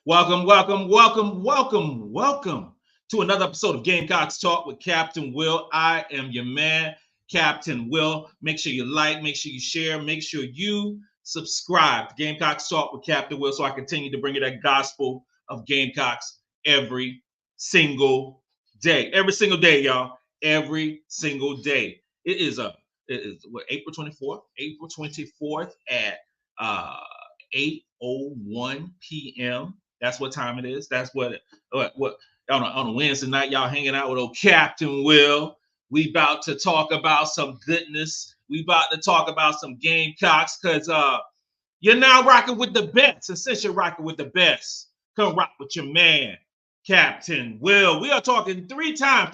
Welcome to another episode of Gamecocks Talk with Captain Will. I am your man, Captain Will. Make sure you like, make sure you share, make sure you subscribe to Gamecocks Talk with Captain Will so I continue to bring you that gospel of Gamecocks every single day. Every single day, y'all. Every single day. It is April 24th? April 24th at 8:01 p.m. That's what time it is. That's what on a Wednesday night, y'all hanging out with old Captain Will. We about to talk about some goodness. We about to talk about some Gamecocks because you're now rocking with the best. And since you're rocking with the best, come rock with your man, Captain Will. We are talking three-time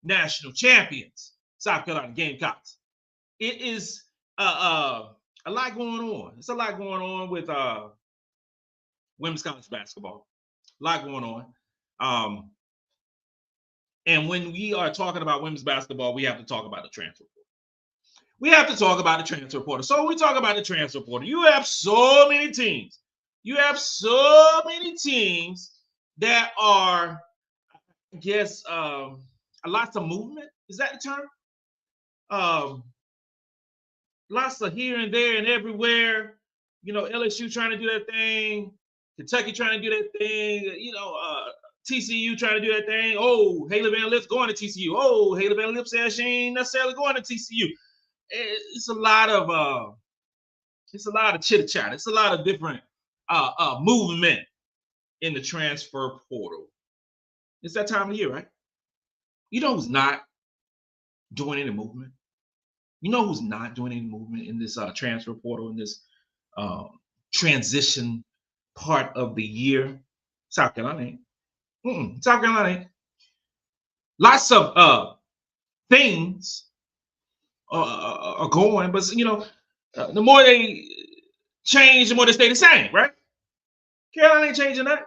national champions, South Carolina Gamecocks. It is a lot going on. It's a lot going on with women's college basketball. A lot going on. And when we are talking about women's basketball, we have to talk about the transfer portal. So when we talk about the transfer portal, you have so many teams. That are, I guess, lots of movement. Is that the term? Lots of here and there and everywhere. You know, LSU trying to do that thing. Kentucky trying to do that thing. TCU trying to do that thing. Oh, Haley Van Lip's going to TCU. Oh, Haley Van Lip says she ain't necessarily going to TCU. It's a lot of chitter chat. It's a lot of different movement in the transfer portal. It's that time of year, right? You know who's not doing any movement? You know who's not doing any movement in this transfer portal, in this transition part of the year? South Carolina ain't. South Carolina ain't. Lots of things are going, but the more they change, the more they stay the same, right? Carolina ain't changing that.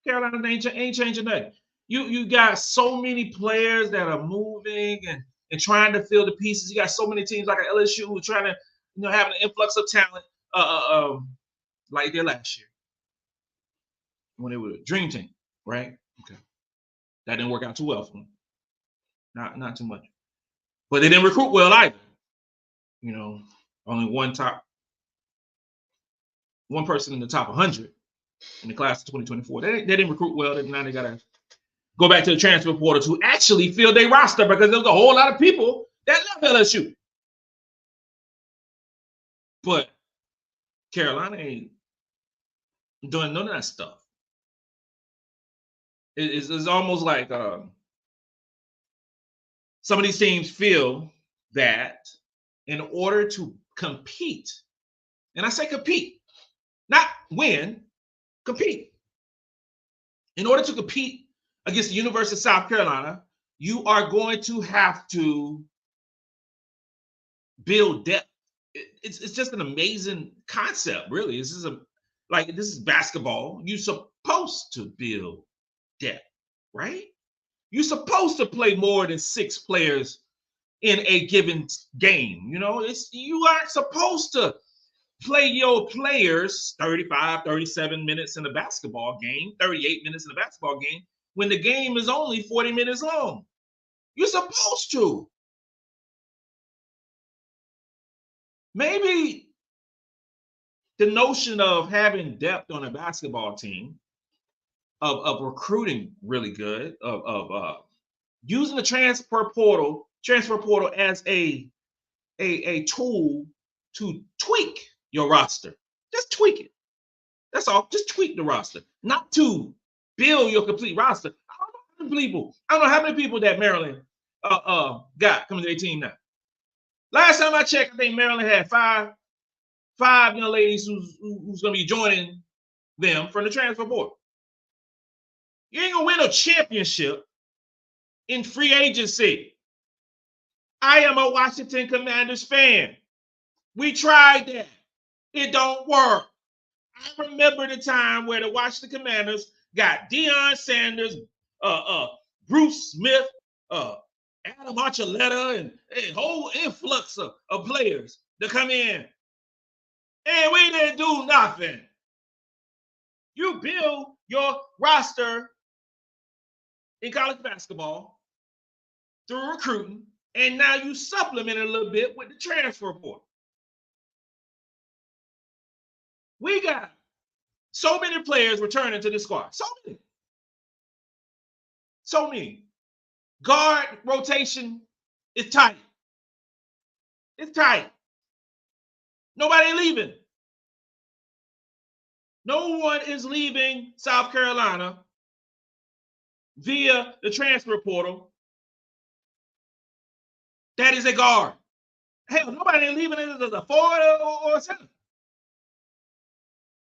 Carolina ain't changing that. You got so many players that are moving and trying to fill the pieces. You got so many teams like LSU who are trying to, have an influx of talent, like they did last year when they were a dream team, right? Okay, that didn't work out too well for them. Not too much, but they didn't recruit well either. Only one person in the top 100 in the class of 2024. They didn't recruit well. Now they gotta go back to the transfer portal to actually fill their roster because there was a whole lot of people that left LSU. But Carolina ain't doing none of that stuff. It's almost like some of these teams feel that in order to compete, and I say compete, not win, compete. In order to compete against the University of South Carolina, you are going to have to build depth. It's just an amazing concept, really. This is basketball. You're supposed to build depth, right? You're supposed to play more than 6 players in a given game. You aren't supposed to play your players 35, 37 minutes in a basketball game, 38 minutes in a basketball game, when the game is only 40 minutes long. You're supposed to. Maybe the notion of having depth on a basketball team, of recruiting really good, of using the transfer portal as a tool to tweak your roster. Just tweak it. That's all. Just tweak the roster, not to build your complete roster. I don't know how many people that Maryland got coming to their team now. Last time I checked, I think Maryland had five young ladies who's going to be joining them from the transfer portal. You ain't going to win a championship in free agency. I am a Washington Commanders fan. We tried that. It don't work. I remember the time where the Washington Commanders got Deion Sanders, Bruce Smith, Adam Archuleta and a whole influx of players to come in. And we didn't do nothing. You build your roster in college basketball through recruiting, and now you supplement it a little bit with the transfer portal. We got so many players returning to this squad. So many. So many. Guard rotation is tight. It's tight. Nobody leaving. No one is leaving South Carolina via the transfer portal. That is a guard. Hell, nobody ain't leaving it as a forward or a center.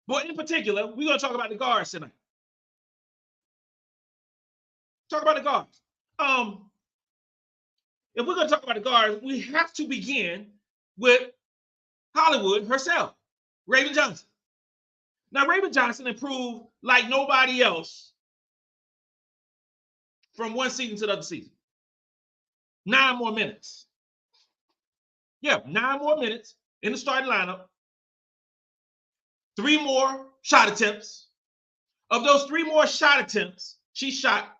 But in particular, we're going to talk about the guards tonight. Talk about the guards. If we're going to talk about the guards, we have to begin with Hollywood herself, Raven Johnson. Now, Raven Johnson improved like nobody else from one season to the other season. 9 more minutes. Yeah, 9 more minutes in the starting lineup. 3 more shot attempts. Of those 3 more shot attempts, she shot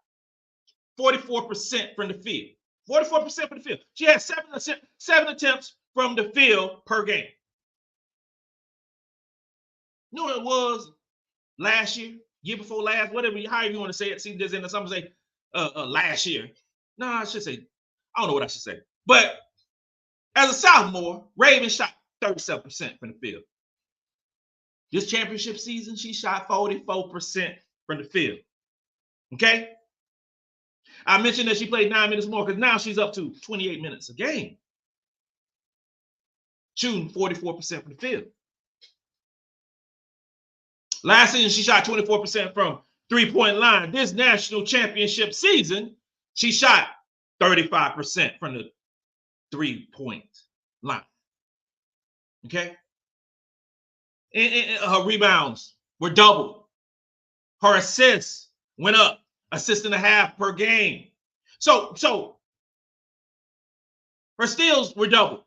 44% from the field. 44% from the field. She had 7 attempts from the field per game. You know what it was last year, year before last, whatever, however you want to say it. See, there's in some say last year. No, I should say, I don't know what I should say. But as a sophomore, Raven shot 37% from the field. This championship season, she shot 44% from the field. Okay? I mentioned that she played 9 minutes more because now she's up to 28 minutes a game. Shooting 44% from the field. Last season, she shot 24% from three-point line. This national championship season, she shot 35% from the three-point line. Okay? And her rebounds were doubled. Her assists went up, assist and a half per game. So her steals were doubled.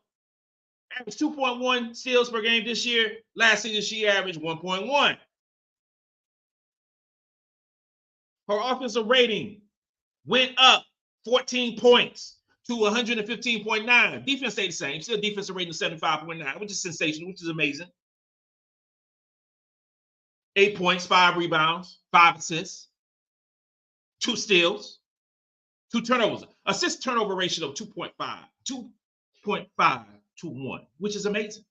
Averaged 2.1 steals per game this year. Last season, she averaged 1.1. Her offensive rating went up 14 points to 115.9. Defense stayed the same. Still defensive rating of 75.9, which is sensational, which is amazing. 8 points, 5 rebounds, 5 assists, 2 steals, 2 turnovers. Assist turnover ratio of 2.5 to 1, which is amazing.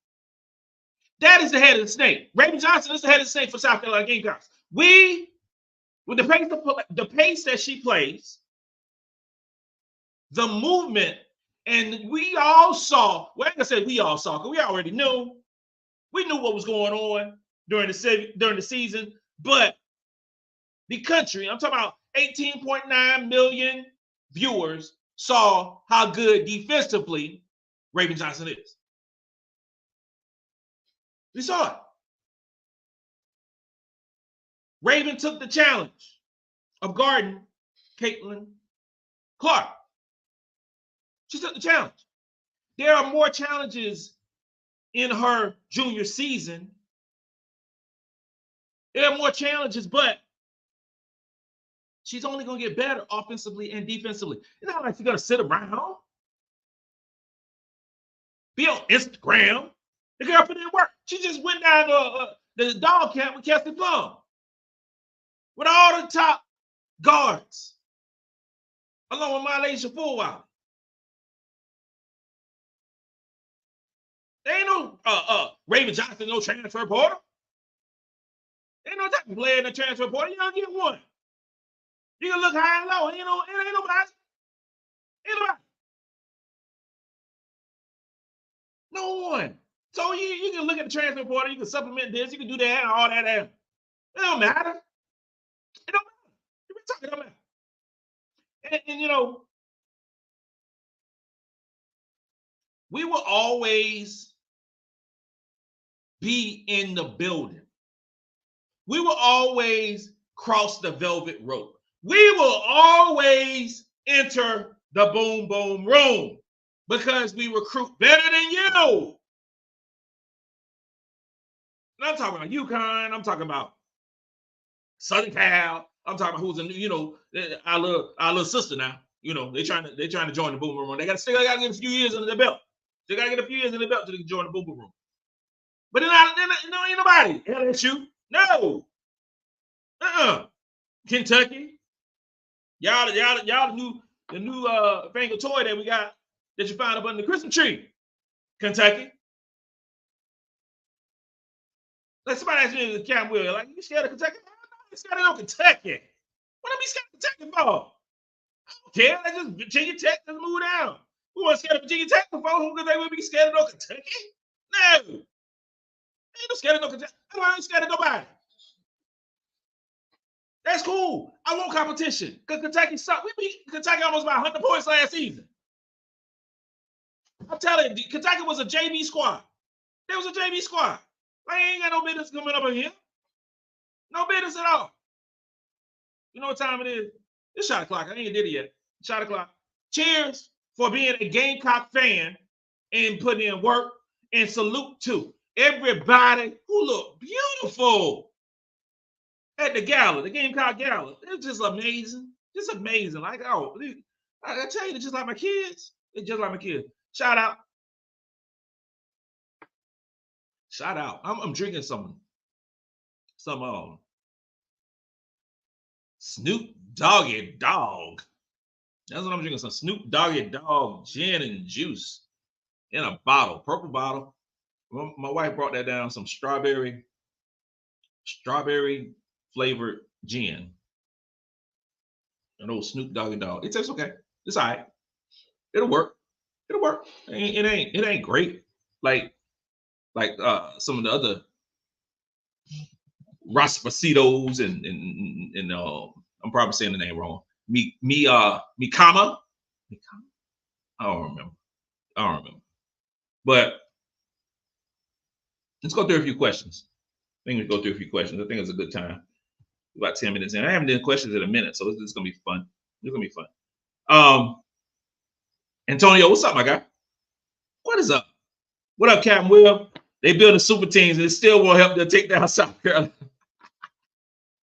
That is the head of the snake. Raven Johnson is the head of the snake for South Carolina Gamecocks. With the pace that she plays, the movement, and we all saw, well, like I said, we all saw, because we already knew. We knew what was going on during the season, but the country, I'm talking about 18.9 million viewers, saw how good defensively Raven Johnson is. We saw it. Raven took the challenge of guarding Caitlin Clark. She took the challenge. There are more challenges in her junior season. There are more challenges, but she's only going to get better offensively and defensively. It's not like she's going to sit around, be on Instagram. The girl put in work. She just went down to the dog camp with Keston Plum with all the top guards, along with MiLaysia Fulwiley. There ain't no Raven Johnson, no transfer portal. There ain't no type of player in the transfer portal. You don't get one. You can look high and low. It ain't nobody. Ain't nobody. No one. So you can look at the transfer portal. You can supplement this. You can do that and all that. It don't matter. It don't matter. It don't matter. And you know, we will always be in the building. We will always cross the velvet rope. We will always enter the boom boom room because we recruit better than you. And I'm talking about UConn. I'm talking about Southern Cal. I'm talking about who's in, you know, our little sister now. You know, they trying to join the boom boom room. They got to get a few years under their belt. They got to get a few years in the belt to join the boom boom room. But then ain't nobody. LSU, no. Kentucky, y'all the new fangled toy that we got that you found up under the Christmas tree. Kentucky. Like somebody asked me in the camp, Will, like, you scared of Kentucky? I'm scared of Kentucky. What am I scared of Kentucky for? I don't care. That's just Virginia Tech. Let's move down. Who was scared of Virginia Tech before? Who they would be scared of no Kentucky? No. Ain't no scared of no Kentucky. I ain't scared of nobody. That's cool. I want competition. Because Kentucky sucked. We beat Kentucky almost by 100 points last season. I'm telling you, Kentucky was a JV squad. There was a JV squad. I ain't got no business coming up in here. No business at all. You know what time it is? It's shot o'clock. I ain't did it yet. Shot o'clock. Cheers for being a Gamecock fan and putting in work, and salute to everybody who looked beautiful at the gala, the Gamecock gala. It's just amazing. Just amazing. Like, oh, I tell you, it's just like my kids. It's just like my kids. Shout out. Shout out. I'm drinking some Snoop Doggy Dogg. That's what I'm drinking. Some Snoop Doggy Dogg gin and juice in a bottle, purple bottle. My wife brought that down. Some strawberry flavored gin. An old Snoop Doggy Dogg. It tastes okay. It's all right. It'll work. It'll work. It ain't great like some of the other Rospacitos and I'm probably saying the name wrong. Mikama. I don't remember. But let's go through a few questions. I think it's a good time. About 10 minutes in. I haven't done questions in a minute, so this is gonna be fun. It's gonna be fun. Antonio, what's up, my guy? What is up? What up, Captain Will? They building super teams and it still won't help them take down South Carolina.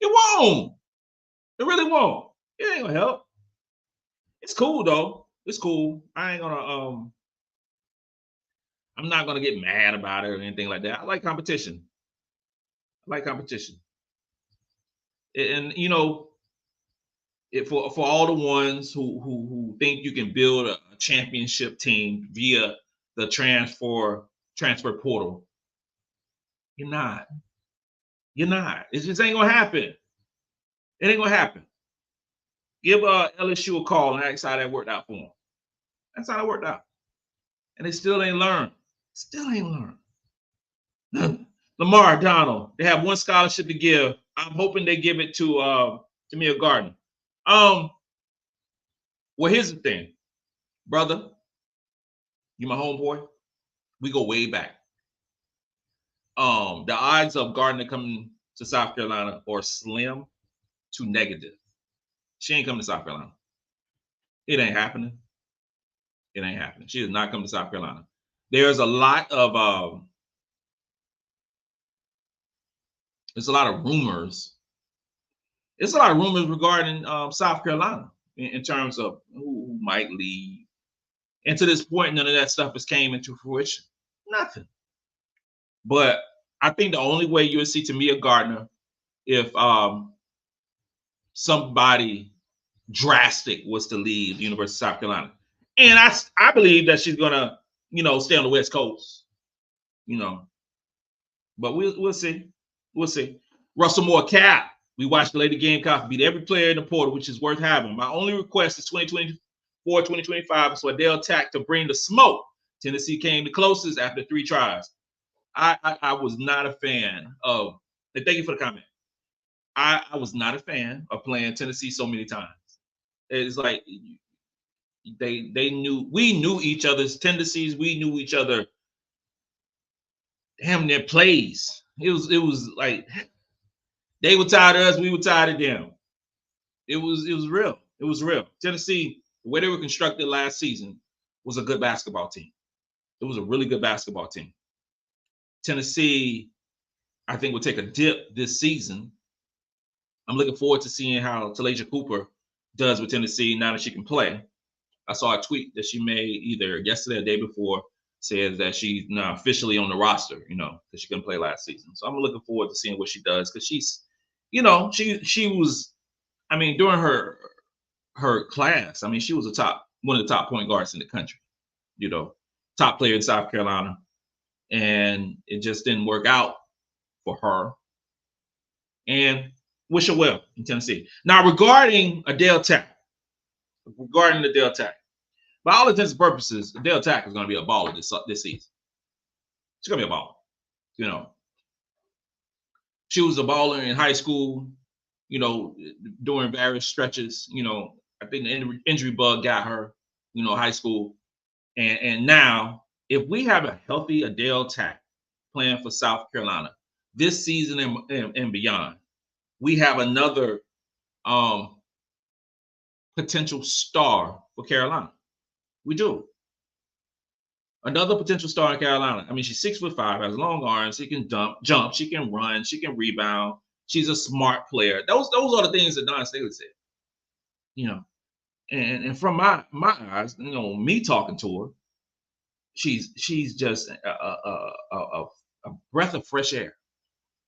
It won't. It really won't. It ain't gonna help. It's cool though. It's cool. I ain't gonna I'm not gonna get mad about it or anything like that. I like competition. And you know, for all the ones who think you can build a championship team via the transfer portal, you're not. It just ain't gonna happen. It ain't gonna happen. Give LSU a call and ask how that worked out for them. That's how it worked out. And they still ain't learned. Lamar Donald, they have one scholarship to give. I'm hoping they give it to Tamir Gardner. Well, here's the thing, brother. You my homeboy. We go way back. The odds of Gardner coming to South Carolina are slim to negative. She ain't coming to South Carolina. It ain't happening. She is not coming to South Carolina. There's a lot of rumors. There's a lot of rumors regarding South Carolina in terms of who might leave. And to this point, none of that stuff has came into fruition. Nothing. But I think the only way you would see Tamir Gardner if somebody drastic was to leave the University of South Carolina. And I believe that she's gonna, stay on the West Coast, But we'll see. Russell Moore Cap. We watched the Lady Gamecocks beat every player in the portal, which is worth having. My only request is 2024, 2025 is for Adell Tac to bring the smoke. Tennessee came the closest after 3 tries. I was not a fan of, and thank you for the comment. I was not a fan of playing Tennessee so many times. It's like we knew each other's tendencies. We knew each other. Damn their plays. It was like they were tired of us. We were tired of them. It was real. Tennessee the way they were constructed last season was a good basketball team. It was a really good basketball team. Tennessee, I think, will take a dip this season. I'm looking forward to seeing how MiLaysia Cooper does with Tennessee now that she can play. I saw a tweet that she made either yesterday or the day before, says that she's now officially on the roster, because she couldn't play last season. So I'm looking forward to seeing what she does, because she's, she was, during her class, she was one of the top point guards in the country, top player in South Carolina, and it just didn't work out for her. And wish her well in Tennessee. Now, regarding Adell Tac, by all intents and purposes, Adell Tac is going to be a baller this season. She's going to be a baller. She was a baller in high school, during various stretches. I think the injury bug got her, high school. And now, if we have a healthy Adell Tac playing for South Carolina this season and beyond, we have another potential star for Carolina. We do. Another potential star in Carolina. She's 6'5", has long arms. She can jump. She can run. She can rebound. She's a smart player. Those are the things that Dawn Staley said. And from my eyes, me talking to her, she's just a breath of fresh air.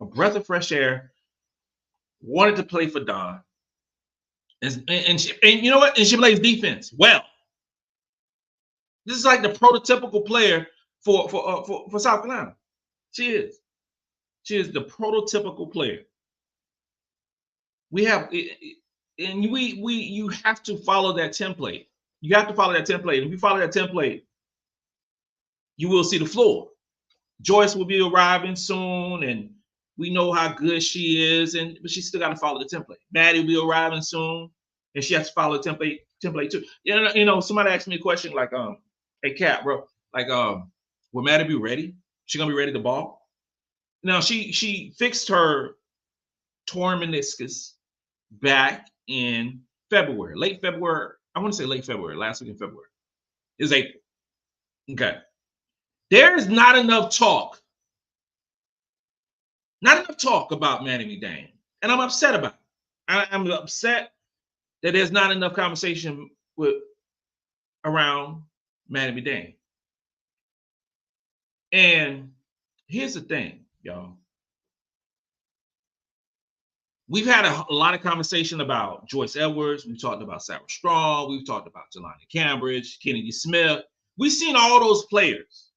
A breath of fresh air. Wanted to play for Dawn. And you know what? And she plays defense well. This is like the prototypical player for South Carolina. She is. She is the prototypical player. You have to follow that template. You have to follow that template. If you follow that template, you will see the floor. Joyce will be arriving soon, and we know how good she is, but she still got to follow the template. Maddie will be arriving soon, and she has to follow the template too. Somebody asked me a question like, hey, Cap, bro, like, will Maddie be ready? She gonna be ready to ball? Now, she fixed her torn meniscus back in February, late February. I want to say late February, last week in February. It's April. Okay. There is not enough talk about Maddie McDaniel, and I'm upset about it. I'm upset that there's not enough conversation around Maddie McDaniel. And here's the thing, y'all. We've had a lot of conversation about Joyce Edwards. We've talked about Sarah Strong. We've talked about Jelani Cambridge, Kennedy Smith. We've seen all those players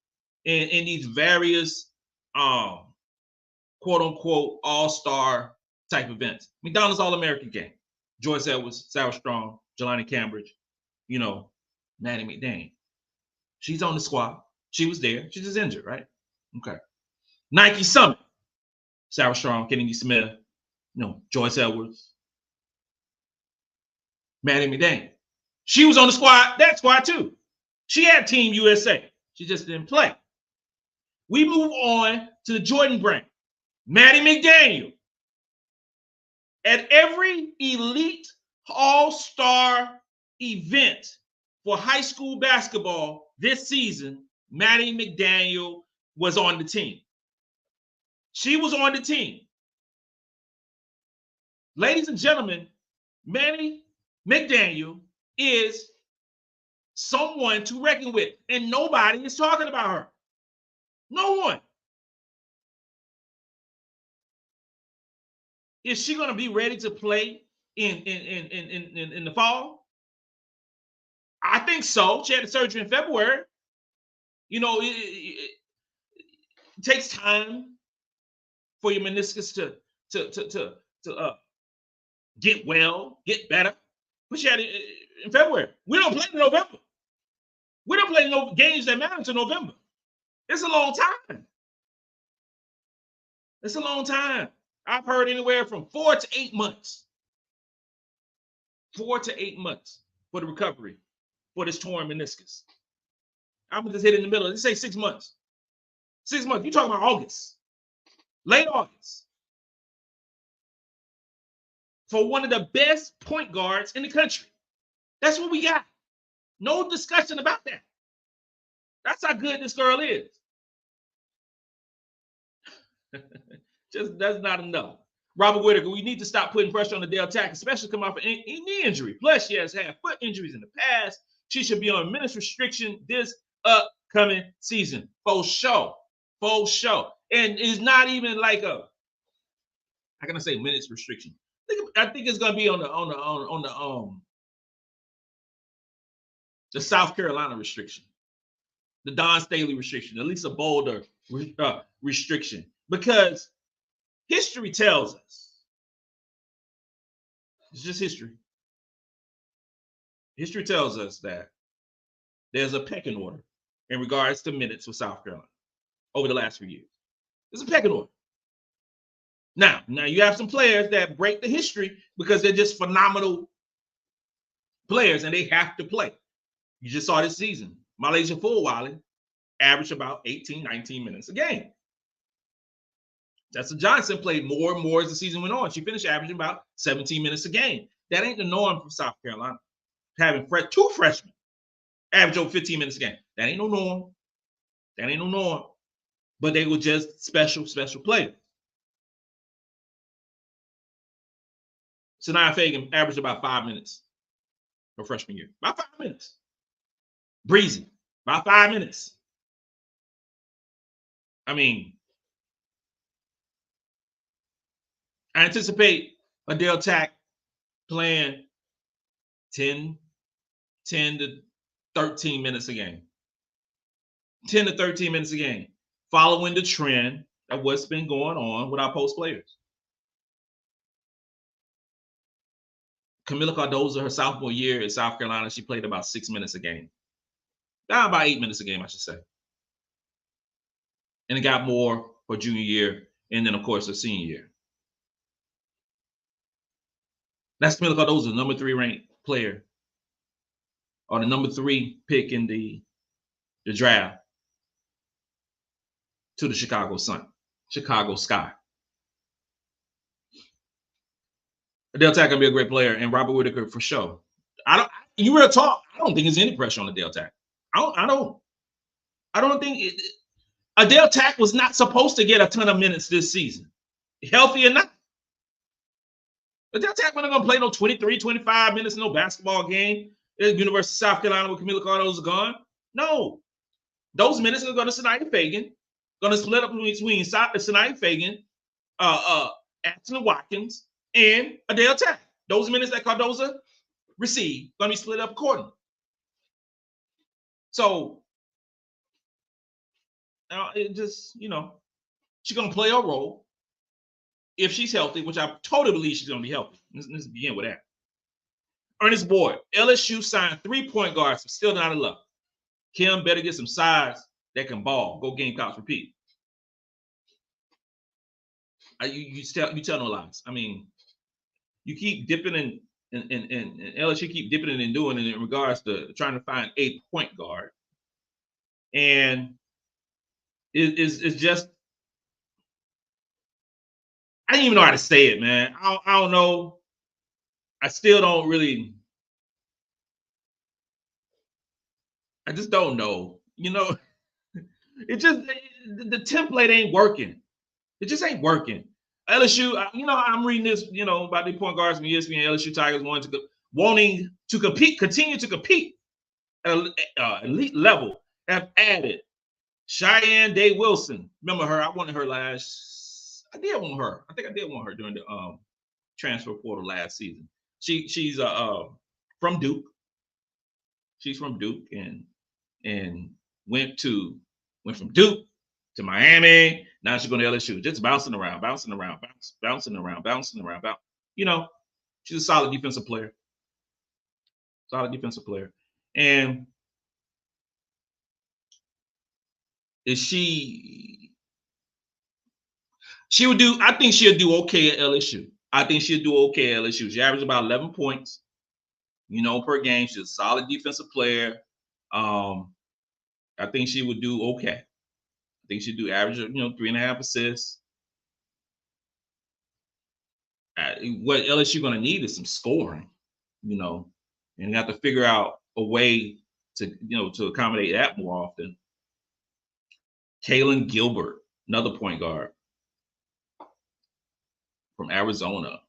in these various quote unquote all-star type events. McDonald's All-American game. Joyce Edwards, Sarah Strong, Jelani Cambridge, Maddie McDaniel. She's on the squad. She was there. She's just injured, right? Okay. Nike Summit. Sarah Strong, Kennedy Smith, Joyce Edwards, Maddie McDaniel. She was on the squad, that squad too. She had Team USA. She just didn't play. We move on to the Jordan brand. Maddie McDaniel. At every elite all-star event for high school basketball this season, Maddie McDaniel was on the team. She was on the team. Ladies and gentlemen, Maddie McDaniel is someone to reckon with, and nobody is talking about her. No one. Is she going to be ready to play in the fall? I think so. She had a surgery in February. It takes time for your meniscus to get well, get better. But she had it in February. We don't play in November. We don't play no games that matter until November. It's a long time. It's a long time. I've heard anywhere from 4 to 8 months. 4 to 8 months for the recovery for this torn meniscus. I'm gonna just hit in the middle. Let's say 6 months. 6 months. You're talking about August. Late August. For one of the best point guards in the country. That's what we got. No discussion about that. That's how good this girl is. Just that's not enough. Robert Whitaker, we need to stop putting pressure on Adell Tac, especially coming off an knee injury. Plus, she has had foot injuries in the past. She should be on minutes restriction this upcoming season. For sure. For sure. And it's not even like a, how can I say, minutes restriction? I think it's gonna be on the South Carolina restriction, the Dawn Staley restriction, the Lisa Boulder restriction, because history tells us, it's just history. History tells us that there's a pecking order in regards to minutes with South Carolina over the last few years. There's a pecking order. Now you have some players that break the history because they're just phenomenal players and they have to play. You just saw this season. MiLaysia Fulwiley averaged about 18, 19 minutes a game. Tessa Johnson played more and more as the season went on. She finished averaging about 17 minutes a game. That ain't the norm for South Carolina. Having two freshmen average over 15 minutes a game. That ain't no norm. That ain't no norm. But they were just special players. Sania Feagin averaged about 5 minutes her freshman year. About 5 minutes. Breezy, about 5 minutes. I mean, I anticipate Adell Tac playing 10 to 13 minutes a game. 10 to 13 minutes a game, following the trend of what's been going on with our post players. Kamilla Cardoza, her sophomore year at South Carolina, she played about 6 minutes a game. About 8 minutes a game, I should say. And it got more for junior year, and then, of course, her senior year. That's Kamilla Cardoza, number 3 ranked player, or the number 3 pick in the draft to the Chicago Sky. Adell Tac gonna be a great player, and Robert Whitaker for sure. You real talk. I don't think there's any pressure on Adell Tac. I don't think Adell Tac was not supposed to get a ton of minutes this season, healthy or not. Adell Tac wasn't gonna play no 23, 25 minutes in no basketball game at University of South Carolina with Kamilla Cardoza gone. No, those minutes are going to Sania Feagin, going to split up between Sania Feagin, Ashlyn Watkins, and Adell Tac. Those minutes that Cardoza received going to be split up accordingly. So, it just, she's going to play a role if she's healthy, which I totally believe she's going to be healthy. Let's begin with that. Ernest Boyd, LSU signed 3 point guards, still not enough. Kim better get some size that can ball. Go Gamecocks, repeat. You tell no lies. I mean, you keep dipping in LSU keep dipping in and doing it in regards to trying to find a point guard. And it's just, I don't even know how to say it, man. I don't know. I still don't really. I just don't know. It just, the template ain't working. It just ain't working. LSU, I'm reading this, about the point guards from ESPN. LSU Tigers wanting to compete, continue to compete at elite level, have added Cheyenne Day Wilson. Remember her? I wanted her last. I did want her. I think I did want her during the transfer portal last season. She's from Duke. She's from Duke and went from Duke to Miami. Now she's going to LSU, just bouncing around. She's a solid defensive player. And is she would do, I think she'll do okay at LSU. She averaged about 11 points, per game. She's a solid defensive player. I think she would do okay. I think she'd do average, 3.5 assists. What LSU going to need is some scoring, and you have to figure out a way to accommodate that more often. Kaylin Gilbert, another point guard from Arizona.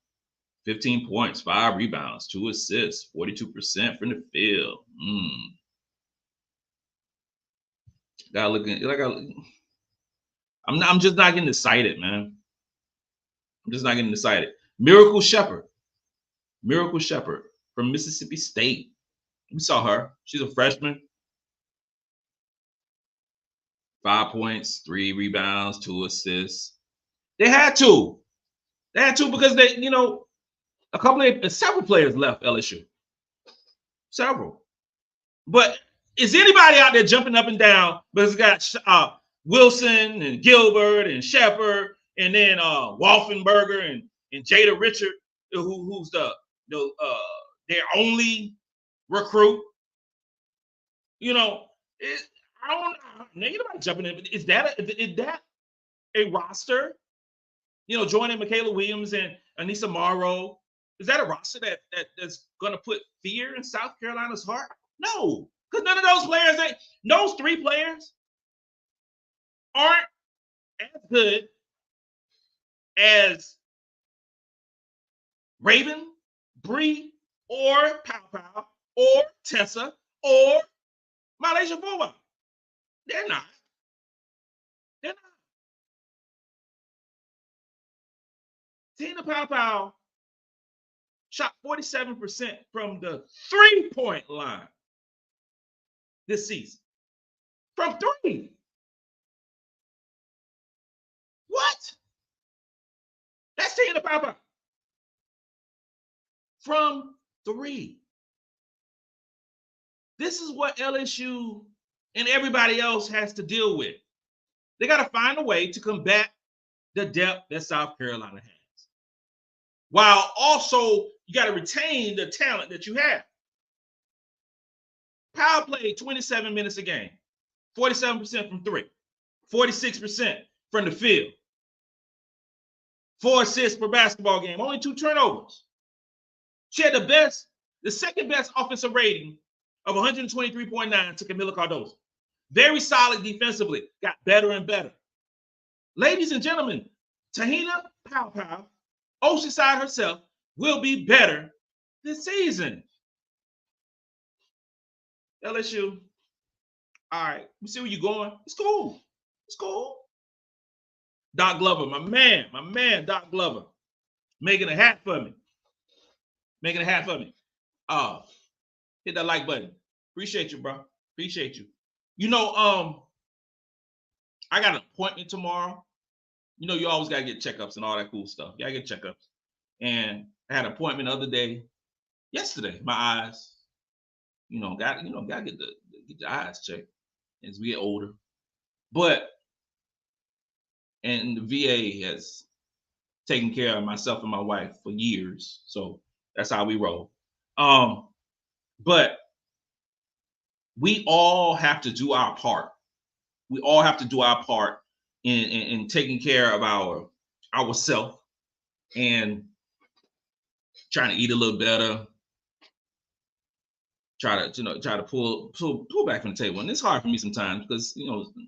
15 points, 5 rebounds, 2 assists, 42% from the field. Gotta look at, like I'm just not getting excited, man. I'm just not getting excited. Miracle Shepherd from Mississippi State. We saw her. She's a freshman. 5 points, 3 rebounds, 2 assists. They had to because they, several players left LSU. Several. But is anybody out there jumping up and down because it's got Wilson and Gilbert and Shepherd and then Wolfenberger and Jada Richard, who's their only recruit? I don't know. Nobody jumping in. Is that a roster? Joining Michaela Williams and Anissa Morrow. Is that a roster that's going to put fear in South Carolina's heart? No, because none of those players, those 3 players aren't as good as Raven, Bree, or Pow, or Tessa, or MiLaysia Fulwiley. They're not. te-hina Pow shot 47% from the 3-point line this season. From 3. What? That's te-hina Pow from 3. This is what LSU and everybody else has to deal with. They got to find a way to combat the depth that South Carolina has, while also you got to retain the talent that you have. Powell played 27 minutes a game, 47% from 3, 46% from the field, 4 assists per basketball game, only 2 turnovers. She had the second best offensive rating of 123.9 to Camila Cardozo. Very solid defensively, got better and better. Ladies and gentlemen, te-hina Pow, Oceanside herself, will be better this season. LSU, all right, we see where you're going. It's cool. Doc Glover, my man, Doc Glover, making a hat for me. Hit that like button. Appreciate you, bro. Appreciate you. I got an appointment tomorrow. You always got to get checkups and all that cool stuff. You got to get checkups. And I had an appointment the other day, yesterday, my eyes. Got to get your eyes checked as we get older. And the VA has taken care of myself and my wife for years. So that's how we roll. But we all have to do our part. We all have to do our part in taking care of ourselves and trying to eat a little better. Try to pull back from the table. And it's hard for me sometimes because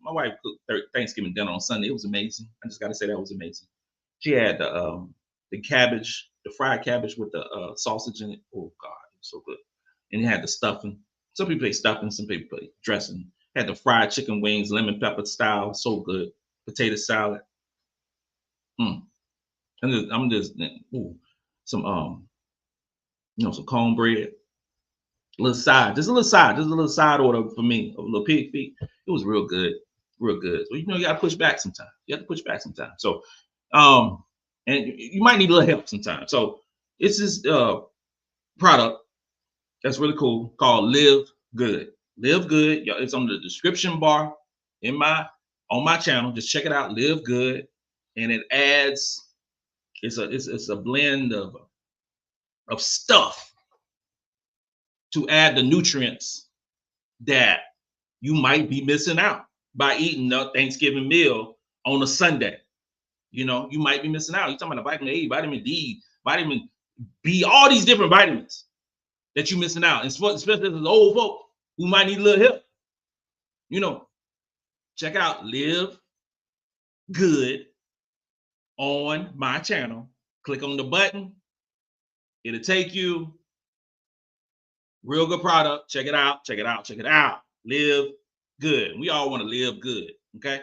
my wife cooked Thanksgiving dinner on Sunday. It was amazing. I just gotta say that was amazing. She had the cabbage, the fried cabbage with the sausage in it. Oh God, it was so good. And it had the stuffing. Some people play stuffing, some people play dressing. Had the fried chicken wings, lemon pepper style, so good. Potato salad. I'm just some some cornbread. Just a little side order for me, a little pig feet. It was real good. So you gotta push back sometimes. So and you might need a little help sometimes. So it's this product that's really cool called Live Good. Live Good. It's on the description bar on my channel. Just check it out. Live Good, and it adds. It's a blend of stuff to add the nutrients that you might be missing out by eating a Thanksgiving meal on a Sunday. You might be missing out. You're talking about vitamin A, vitamin D, vitamin B, all these different vitamins that you're missing out. And especially as old folk who might need a little help, check out Live Good on my channel. Click on the button. It'll take you. Real good product. Check it out. Check it out. Check it out. Live good. We all want to live good. Okay.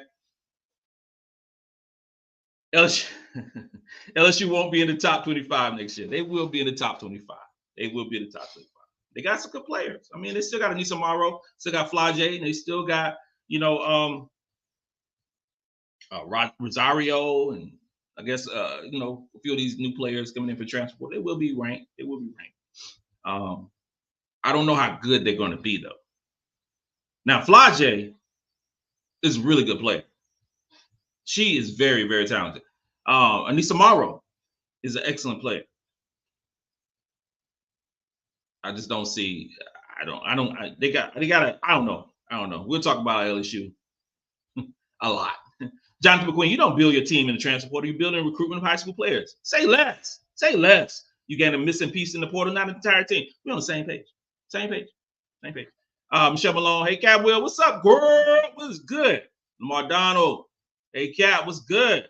LSU won't be in the top 25 next year. They will be in the top 25. They will be in the top 25. They got some good players. I mean, they still got Anissa Morrow, still got Flage, and they still got, Rosario, and I guess a few of these new players coming in for transfer. They will be ranked. They will be ranked. I don't know how good they're going to be though. Now, Flage is a really good player. She is very, very talented. Anissa Morrow is an excellent player. I just don't see. I don't know. We'll talk about LSU a lot. Jonathan McQueen, you don't build your team in the transfer portal. You build in recruitment of high school players. Say less. Say less. You get a missing piece in the portal, not the entire team. We're on the same page. Same page. Same page. Michelle Malone, hey, Cap Will, what's up, girl? What's good? Lamar Donald, hey, Cap, what's good?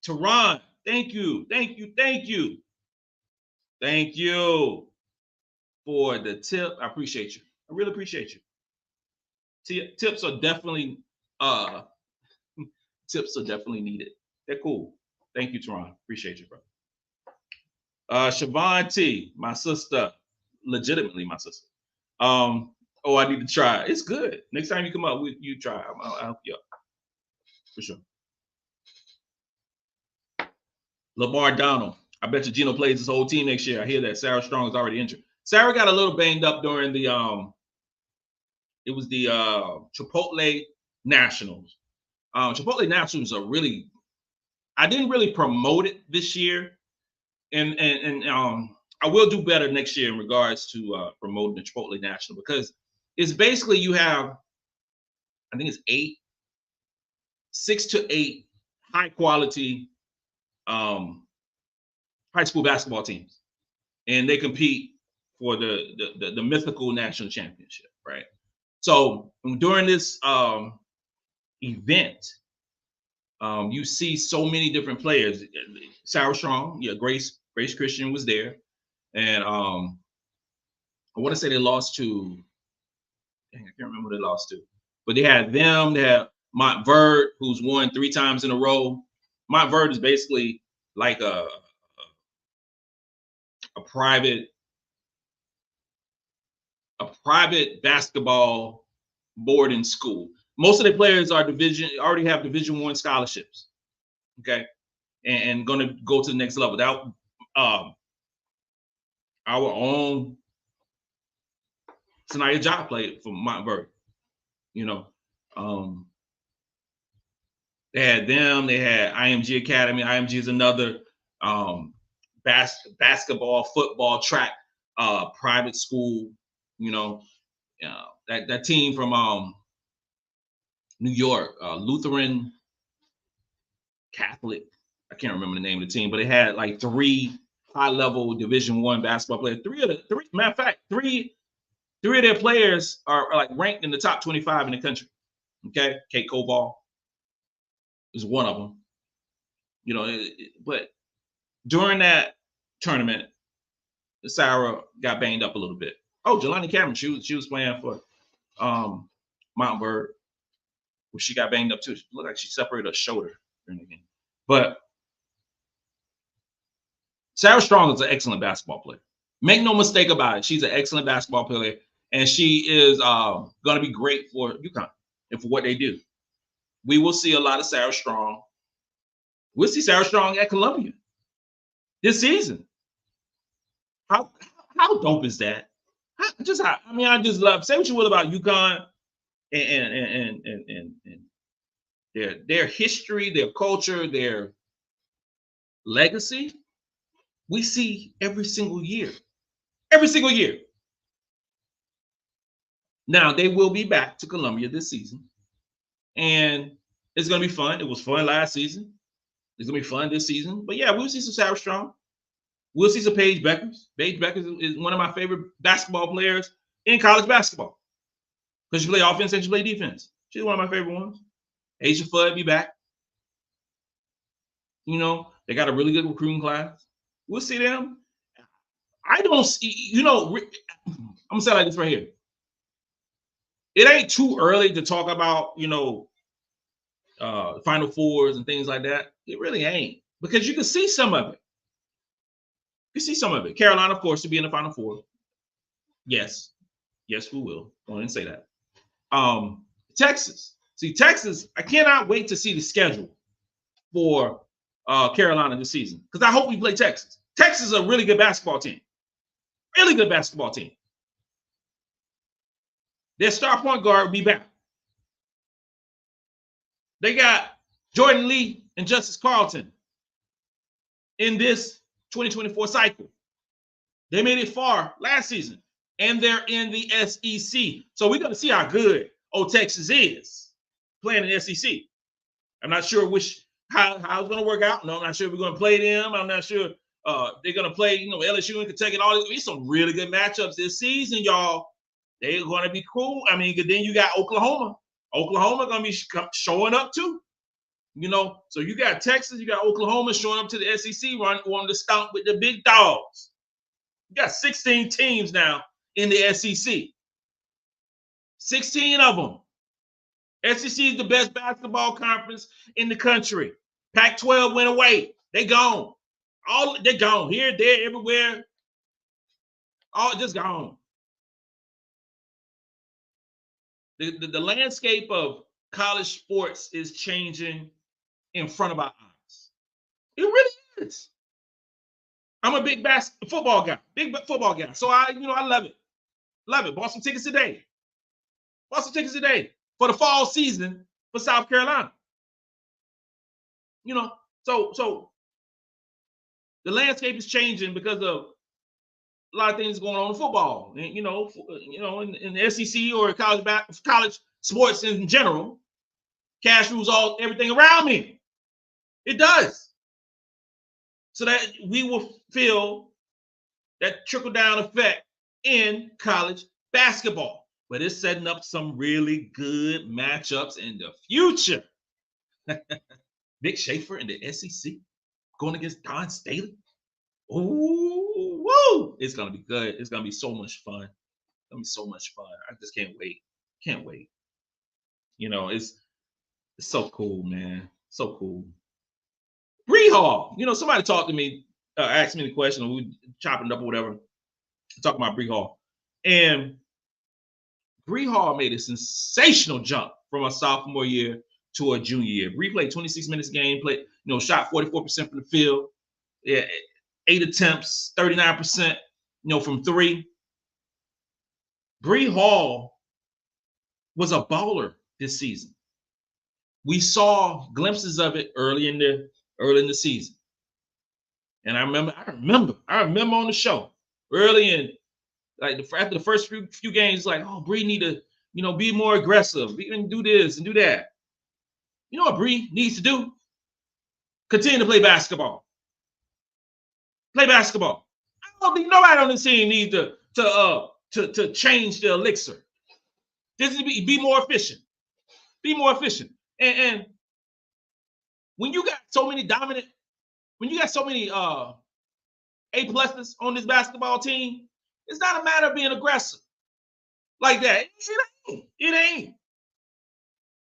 Teron, thank you. Thank you. Thank you. Thank you for the tip. I appreciate you. I really appreciate you. Tips are definitely needed. They're cool. Thank you, Teron. Appreciate you, bro. Siobhan T, my sister, legitimately my sister. I need to try. It's good. Next time you come up, you try. I'll help you up for sure. Lamar Donald. I bet you Gino plays his whole team next year. I hear that Sarah Strong is already injured. Sarah got a little banged up during the it was the Chipotle Nationals. Chipotle Nationals are really, I didn't really promote it this year. And I will do better next year in regards to promoting the Chipotle National, because it's basically you have, I think it's 6 to 8 high quality high school basketball teams, and they compete for the mythical national championship, right? So during this event, you see so many different players. Sarah Strong, Grace Christian was there, and I want to say they lost to, I can't remember who they lost to, but they had them. They had Montverde, who's won 3 times in a row. Montverde is basically like a private basketball boarding school. Most of the players are already have Division I scholarships, okay, and going to go to the next level. That our own Sania Feagin played for Montverde. They had them. They had IMG Academy. IMG is another basketball, football, track private school. That team from New York, Lutheran Catholic. I can't remember the name of the team, but it had like 3 high-level Division I basketball players. Matter of fact, three of their players are like ranked in the top 25 in the country. Okay, Kate Koval is one of them. But during that tournament, Sarah got banged up a little bit. Oh, Jelani Cameron, she was playing for Montverde, where she got banged up too. She looked like she separated her shoulder during the game. But Sarah Strong is an excellent basketball player. Make no mistake about it. She's an excellent basketball player, and she is going to be great for UConn and for what they do. We will see a lot of Sarah Strong. We'll see Sarah Strong at Columbia this season. How dope is that? I just love. Say what you will about UConn and their history, their culture, their legacy. We see every single year. Every single year. Now, they will be back to Columbia this season, and it's going to be fun. It was fun last season. It's going to be fun this season. But yeah, we'll see some Sarah Strong. We'll see some Paige Beckers. Paige Beckers is one of my favorite basketball players in college basketball. Because she play offense and she play defense. She's one of my favorite ones. Asia Fudd be back. You know, they got a really good recruiting class. We'll see them. I don't see, you know, I'm gonna say it like this right here. It ain't too early to talk about, you know, Final Fours and things like that. It really ain't, because you can see some of it. You see some of it. Carolina, of course, to be in the Final Four. Yes, yes, we will. I didn't say that. Texas. See, Texas, I cannot wait to see the schedule for Carolina this season, because I hope we play Texas. Texas is a really good basketball team. Really good basketball team. Their star point guard will be back. They got Jordan Lee and Justice Carlton in this 2024 cycle. They made it far last season, and they're in the SEC. So we're going to see how good old Texas is playing in the SEC. I'm not sure how it's going to work out. No, I'm not sure if we're going to play them. I'm not sure they're going to play, you know, LSU and Kentucky and all these. Some really good matchups this season, y'all. They're going to be cool. I mean, then you got Oklahoma. Oklahoma going to be showing up too. You know, so you got Texas, you got Oklahoma showing up to the SEC, wanting to stomp with the big dogs. You got 16 teams now in the SEC. 16 of them. SEC is the best basketball conference in the country. Pac-12 went away. They gone. They're gone. Here, there, everywhere. All just gone. The landscape of college sports is changing in front of our eyes. It really is. I'm a big football guy. So I love it. Love it. Bought some tickets today. For the fall season for South Carolina. You know, so the landscape is changing because of a lot of things going on in football, and in the SEC or college sports in general. Cash rules everything around me. It does. So that we will feel that trickle down effect in college basketball. But it's setting up some really good matchups in the future. Nick Schaefer in the SEC going against Dawn Staley. Ooh, woo! It's gonna be good. It's gonna be so much fun. It's gonna be so much fun. I just can't wait. Can't wait. You know, it's so cool, man. So cool. Bree Hall. You know, somebody talked to me, asked me the question, and we were chopping it up or whatever, talking about Bree Hall. And Bree Hall made a sensational jump from her sophomore year to her junior year. Bree played 26 minutes a game, shot 44% from the field. Yeah, 8 attempts, 39%, from 3. Bree Hall was a baller this season. We saw glimpses of it early in the season. And I remember on the show early in, after the first few games, like, oh, Bree need to, be more aggressive, even do this and do that. You know what Bree needs to do? Continue to play basketball. Play basketball. I don't think nobody on the team needs to change the elixir. Just be more efficient. Be more efficient. And when you got so many A-pluses on this basketball team, it's not a matter of being aggressive like that. It ain't.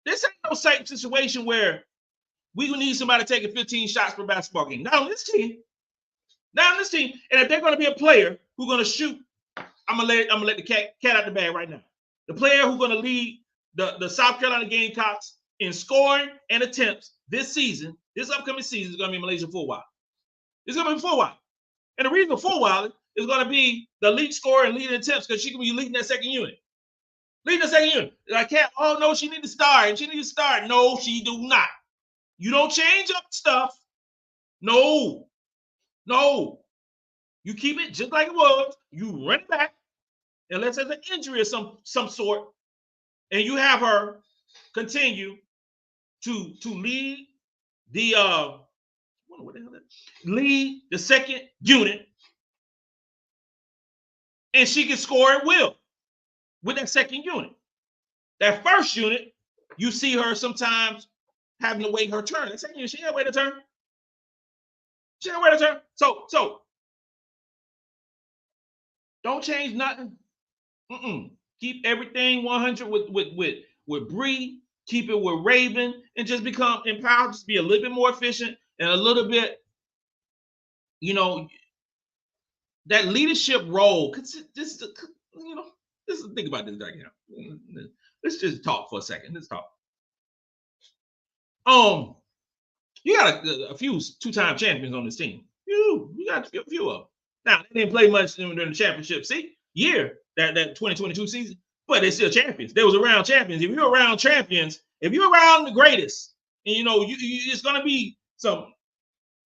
This ain't no same situation where we need somebody taking 15 shots per basketball game. Not on this team. And if they're going to be a player who's going to shoot, I'm gonna let the cat out the bag right now. The player who's going to lead the South Carolina Gamecocks in scoring and attempts this upcoming season, is going to be MiLaysia Fulwiley. It's going to be Fulwiley. And the reason Fulwiley is going to be the lead scorer and leading attempts because she can be leading that second unit. Like, no, she needs to start. No, she do not. You don't change up stuff. No. You keep it just like it was. You run it back unless there's an injury of some sort, and you have her continue to lead the lead the second unit, and she can score at will with that second unit. That first unit, you see her sometimes having to wait her turn. That second unit, she ain't wait her turn. She ain't wait her turn. So don't change nothing. Keep everything 100 with Bree. Keep it with Raven, and just become empowered. Just be a little bit more efficient and a little bit, that leadership role. Cause just think about this right now. Let's just talk for a second. Let's talk. You got a few two-time champions on this team. You got a few of them. Now they didn't play much during the championship year, that 2022 season, but they're still champions. They was around champions. If you're around champions, if you're around the greatest, and it's gonna be some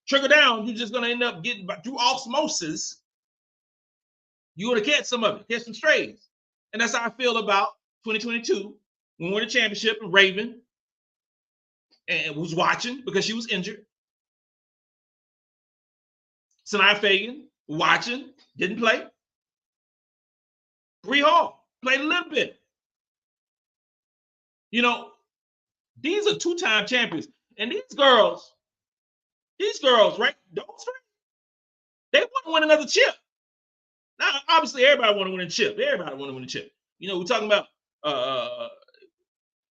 trickle down. You're just gonna end up getting through osmosis. You're gonna catch some of it, catch some strays, and that's how I feel about 2022 when we won the championship. And Raven and was watching because she was injured. Sania Feagin watching, didn't play. Bri Hall played a little bit. These are two-time champions, and these girls, right? Those three, they want to win another chip. Now, obviously, everybody want to win a chip. Everybody want to win a chip. We're talking about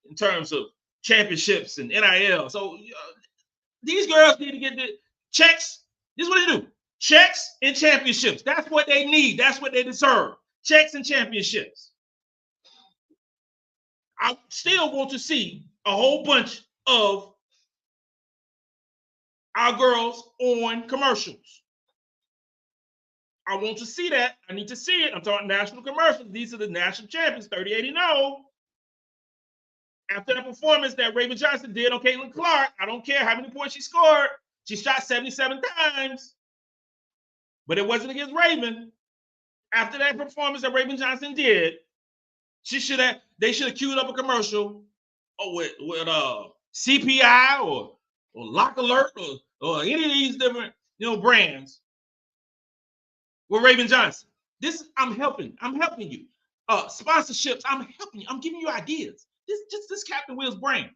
in terms of championships and NIL. So these girls need to get the checks. This is what they do: checks and championships. That's what they need. That's what they deserve: checks and championships. I still want to see a whole bunch of our girls on commercials. I want to see that. I need to see it. I'm talking national commercials. These are the national champions, 38-0. After the performance that Raven Johnson did on Caitlin Clark, I don't care how many points she scored. She shot 77 times, but it wasn't against Raven. After that performance that Raven Johnson did, they should have queued up a commercial with CPI or Lock Alert or any of these different brands with Raven Johnson. I'm helping you. Sponsorships, I'm helping you. I'm giving you ideas. This Captain Will's brain.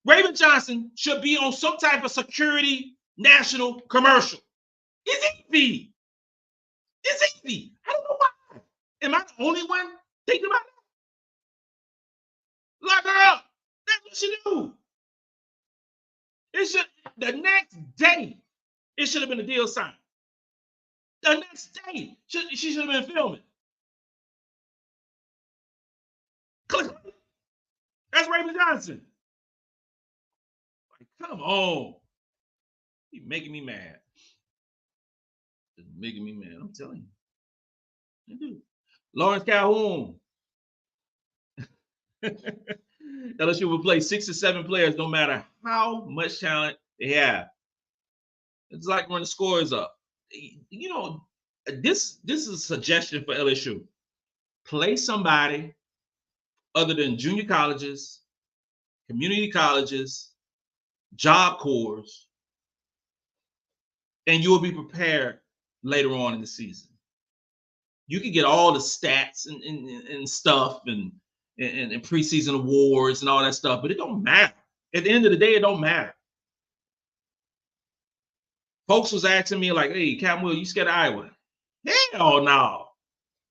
Raven Johnson should be on some type of security national commercial. It's easy. I don't know why. Am I the only one thinking about it? Lock her up. That's what she do. The next day, it should have been a deal signed. The next day, she should have been filming. Click. That's Raven Johnson. Come on. You're making me mad. It's making me mad. I'm telling you. You do. Lawrence Calhoun. LSU will play 6 or 7 players, no matter how much talent they have. It's like when the score is up. This is a suggestion for LSU. Play somebody other than junior colleges, community colleges, job corps, and you will be prepared later on in the season. You can get all the stats and stuff and preseason awards and all that stuff, but it don't matter. At the end of the day, it don't matter. Folks was asking me like, "Hey, Captain Will, you scared of Iowa?" Hell no.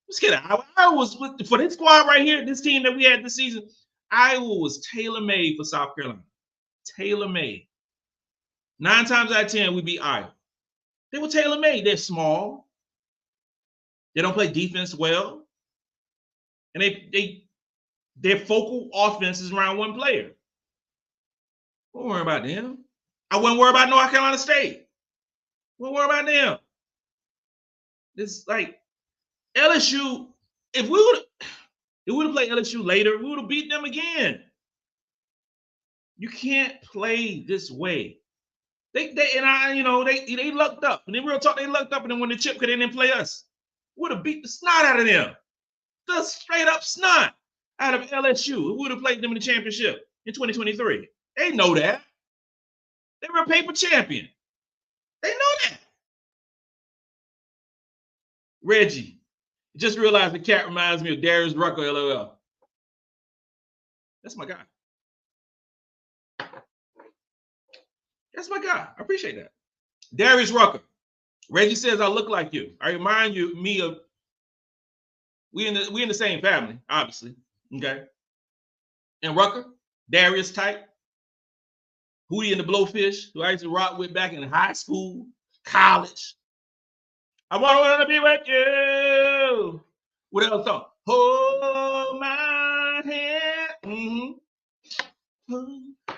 I'm scared of Iowa. Iowa was for this squad right here, this team that we had this season. Iowa was tailor-made for South Carolina. Tailor-made. 9 times out of 10, we beat Iowa. They were tailor-made. They're small. They don't play defense well. And their focal offense is around one player. Don't worry about them. I wouldn't worry about North Carolina State. Wouldn't worry about them. It's like LSU, if we would have played LSU later, we would have beat them again. You can't play this way. They lucked up. And in real talk, they lucked up and then when the chip because they didn't play us. Would have beat the snot out of them. The straight up snot out of LSU. We would have played them in the championship in 2023. They know that. They were a paper champion. They know that. Reggie. Just realized the cat reminds me of Darius Rucker, LOL. That's my guy. That's my guy. I appreciate that. Darius Rucker. Reggie says I look like you. I remind me of we in the same family, obviously. Okay. And Rucker, Darius type, Hootie and the Blowfish, who I used to rock with back in high school, college. I want to be with you. What else song? Hold my hand.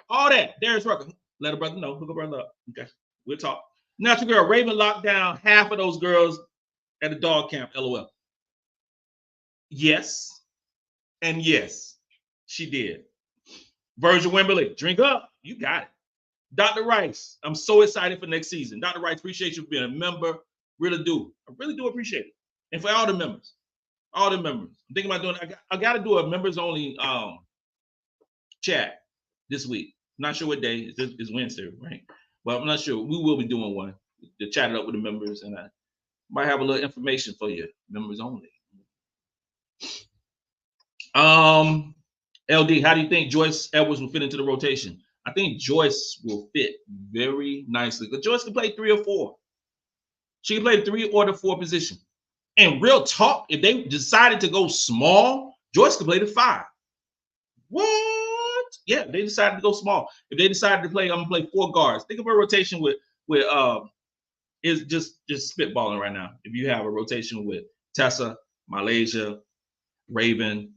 All that. Darius Rucker. Let a brother know. Hook a brother up. Okay. We'll talk. Natural girl. Raven locked down half of those girls at the dog camp. LOL. Yes. And yes, she did. Virgil Wimberly. Drink up. You got it. Dr. Rice. I'm so excited for next season. Dr. Rice, appreciate you for being a member. Really do. I really do appreciate it. And for all the members. All the members. I'm thinking about doing, I got to do a members only chat this week. I'm not sure what day. It's Wednesday, right? But I'm not sure. We will be doing one to chat it up with the members, and I might have a little information for you, members only. LD, how do you think Joyce Edwards will fit into the rotation? I think Joyce will fit very nicely because Joyce can play 3 or 4. She can play the 3 or the 4 position. And real talk, if they decided to go small, Joyce could play the 5. What? Yeah, they decided to go small. If they decided to play, I'm gonna play 4 guards. Think of a rotation with is just spitballing right now. If you have a rotation with Tessa, MiLaysia, Raven,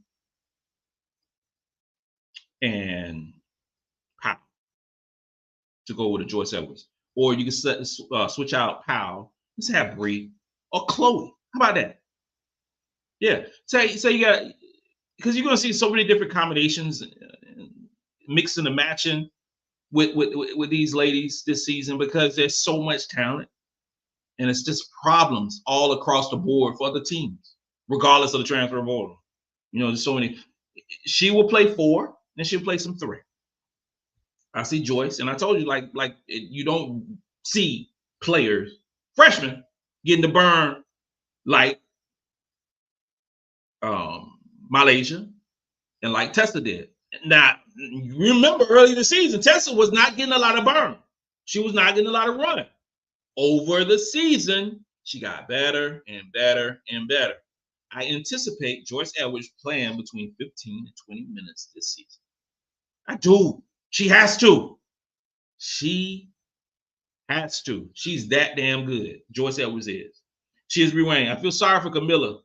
and Powell to go with a Joyce Edwards, or you can switch out Powell. Let's have Bree or Chloe. How about that? Yeah. Say you got, because you're gonna see so many different combinations, mixing and matching with these ladies this season because there's so much talent, and it's just problems all across the board for other teams, regardless of the transfer portal. You know, there's so many. She will play 4, and she'll play some 3. I see Joyce, and I told you, like you don't see players, freshmen, getting the burn like MiLaysia and like Tessa did. Now, remember early this season, Tessa was not getting a lot of burn. She was not getting a lot of run. Over the season, she got better and better and better. I anticipate Joyce Edwards playing between 15 and 20 minutes this season. I do. She has to. She has to. She's that damn good. Joyce Edwards is. She is Rewane. I feel sorry for Camilla.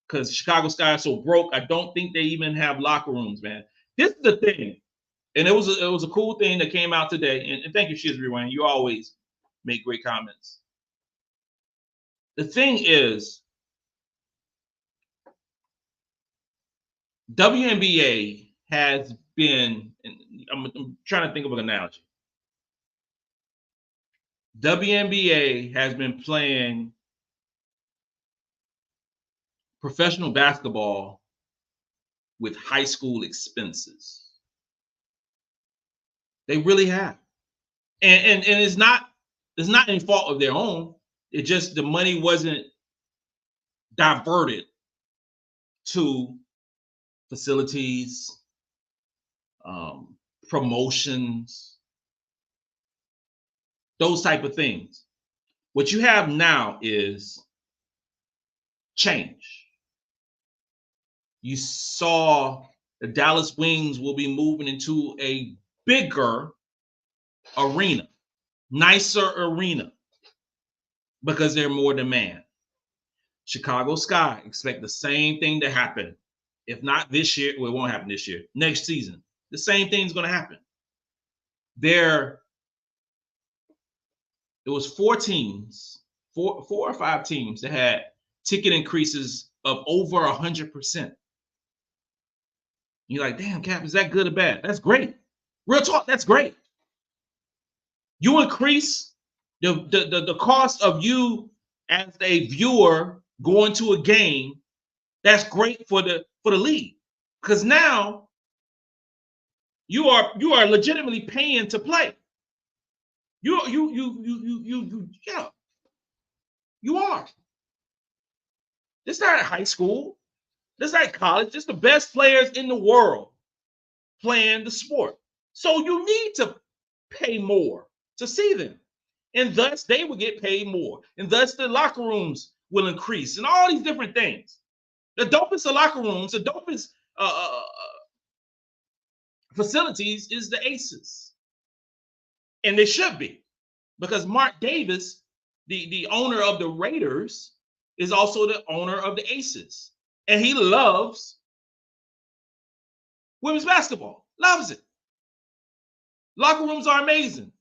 Because Chicago Sky is so broke. I don't think they even have locker rooms, man. This is the thing. And it was a cool thing that came out today. And thank you, Shiz Rewane. You always make great comments. The thing is, WNBA has been, I'm trying to think of an analogy. WNBA has been playing professional basketball with high school expenses. They really have. And it's not any fault of their own. It just the money wasn't diverted to facilities, promotions, those type of things. What you have now is change. You saw the Dallas Wings will be moving into a bigger arena, nicer arena, because they're more demand. Chicago Sky expect the same thing to happen. If not this year, well, it won't happen this year. Next season, the same thing's going to happen. It was 4 teams, four or 5 teams that had ticket increases of over 100%. You're like, damn, Cap, is that good or bad? That's great. Real talk, that's great. You increase the cost of you as a viewer going to a game. That's great for the league, because now you are legitimately paying to play. You are. It's not high school. Just like college, just the best players in the world playing the sport. So you need to pay more to see them. And thus they will get paid more. And thus the locker rooms will increase and all these different things. The dopest of locker rooms, the dopest facilities is the Aces. And they should be. Because Mark Davis, the owner of the Raiders, is also the owner of the Aces. And he loves women's basketball. Loves it. Locker rooms are amazing.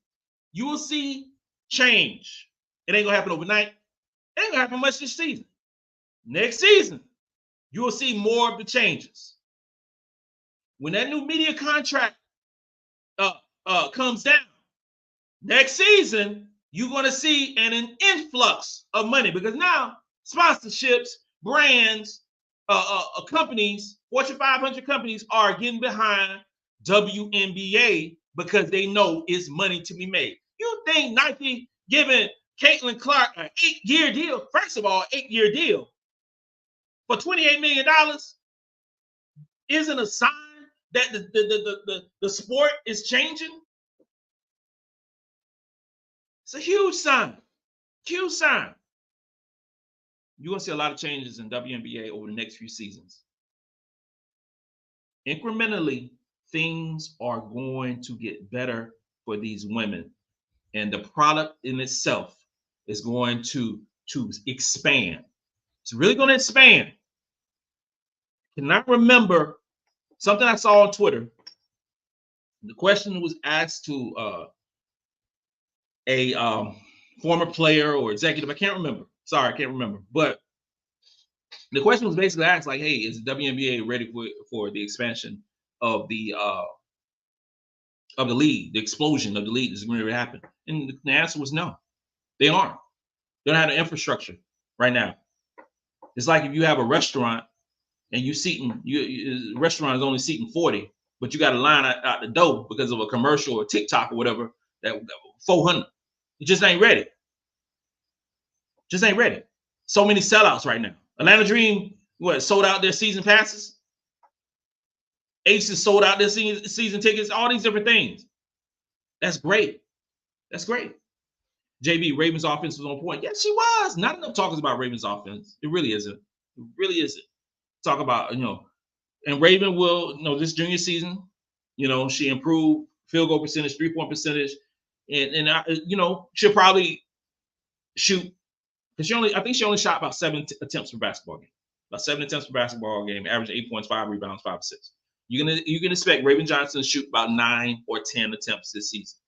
You will see change. It ain't gonna happen overnight. It ain't gonna happen much this season. Next season, you will see more of the changes. When that new media contract comes down, next season, you're gonna see an influx of money because now sponsorships, brands, companies, Fortune 500 companies are getting behind WNBA because they know it's money to be made. You think Nike giving Caitlin Clark an 8-year deal? First of all, 8-year deal for $28 million isn't a sign that the sport is changing? It's a huge sign. Huge sign. You're going to see a lot of changes in WNBA over the next few seasons. Incrementally, things are going to get better for these women. And the product in itself is going to expand. It's really going to expand. Can I remember something I saw on Twitter? The question was asked to a former player or executive. I can't remember. Sorry, I can't remember. But the question was basically asked, like, hey, is the WNBA ready for the expansion of the league, the explosion of the league is going to happen? And the answer was no. They aren't. They don't have the infrastructure right now. It's like if you have a restaurant and the restaurant is only seating 40, but you got to line out the door because of a commercial or TikTok or whatever, that 400. It just ain't ready. Just ain't ready. So many sellouts right now. Atlanta Dream, sold out their season passes? Aces sold out their season tickets, all these different things. That's great. That's great. JB, Ravens offense was on point. Yes, she was. Not enough talkers about Ravens offense. It really isn't. It really isn't. Talk about, and Raven will, this junior season, she improved field goal percentage, 3-point percentage, and she'll probably shoot, because I think she only shot about 7 attempts per basketball game. About 7 attempts per basketball game, average 8 points, 5 rebounds, 5 assists. You can expect Raven Johnson to shoot about 9 or 10 attempts this season.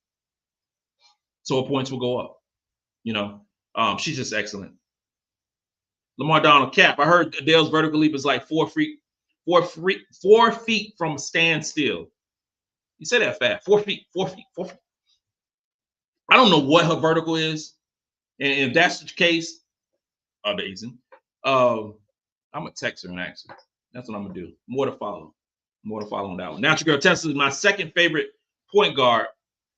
So her points will go up. She's just excellent. Lamar Donald cap. I heard Adele's vertical leap is like 4 feet from standstill. You say that fast. 4 feet. I don't know what her vertical is. And if that's the case, amazing. I'm going to text her and ask her. That's what I'm going to do. More to follow on that one. Natural Girl Tessa is my second favorite point guard.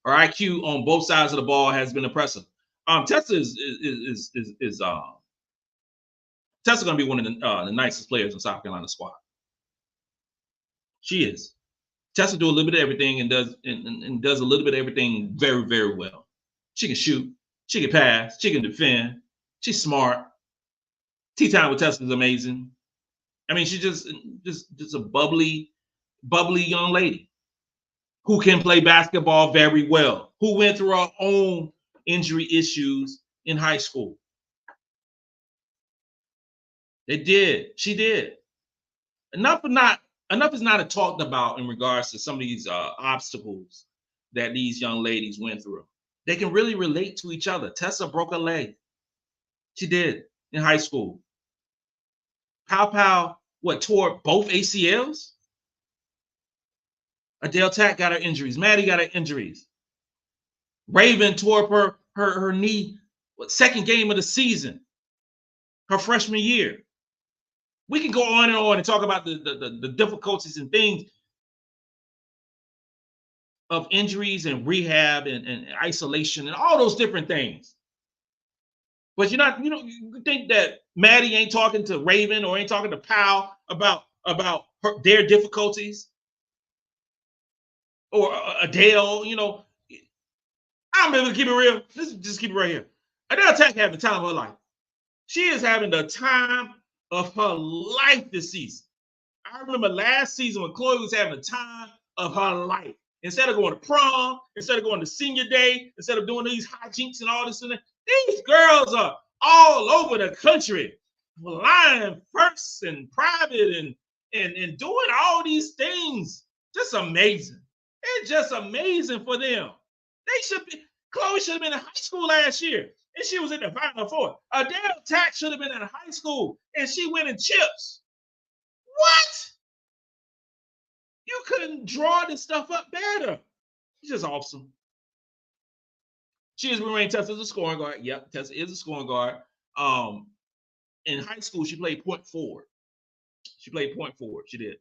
Her IQ on both sides of the ball has been impressive. Tessa is Tessa going to be one of the nicest players in South Carolina squad. She is. Tessa do a little bit of everything and does a little bit of everything very, very well. She can shoot. She can pass. She can defend. She's smart. Tea time with Tessa is amazing. I mean, she's just a bubbly young lady who can play basketball very well, who went through her own injury issues in high school. She did. Enough is not talked about in regards to some of these obstacles that these young ladies went through. They can really relate to each other. Tessa broke a leg. She did in high school. Pow, tore both ACLs? Adell Tac got her injuries. Maddie got her injuries. Raven tore up her knee, second game of the season, her freshman year. We can go on and talk about the difficulties and things of injuries and rehab and isolation and all those different things. But you think that Maddie ain't talking to Raven or ain't talking to Powell about their difficulties, or Adele, I'm gonna keep it real. Let's just keep it right here. Adell Tac having the time of her life. She is having the time of her life this season. I remember last season when Chloe was having the time of her life. Instead of going to prom, instead of going to senior day, instead of doing these hijinks and all this and that, these girls are all over the country, flying first and private and doing all these things. Just amazing. It's just amazing for them. Chloe should have been in high school last year, and she was in the Final Four. Adell Tac should have been in high school, and she winning chips. What? You couldn't draw this stuff up better. It's just awesome. She has remained Tessa as a scoring guard. Yep, Tessa is a scoring guard. In high school, she played point forward. She did.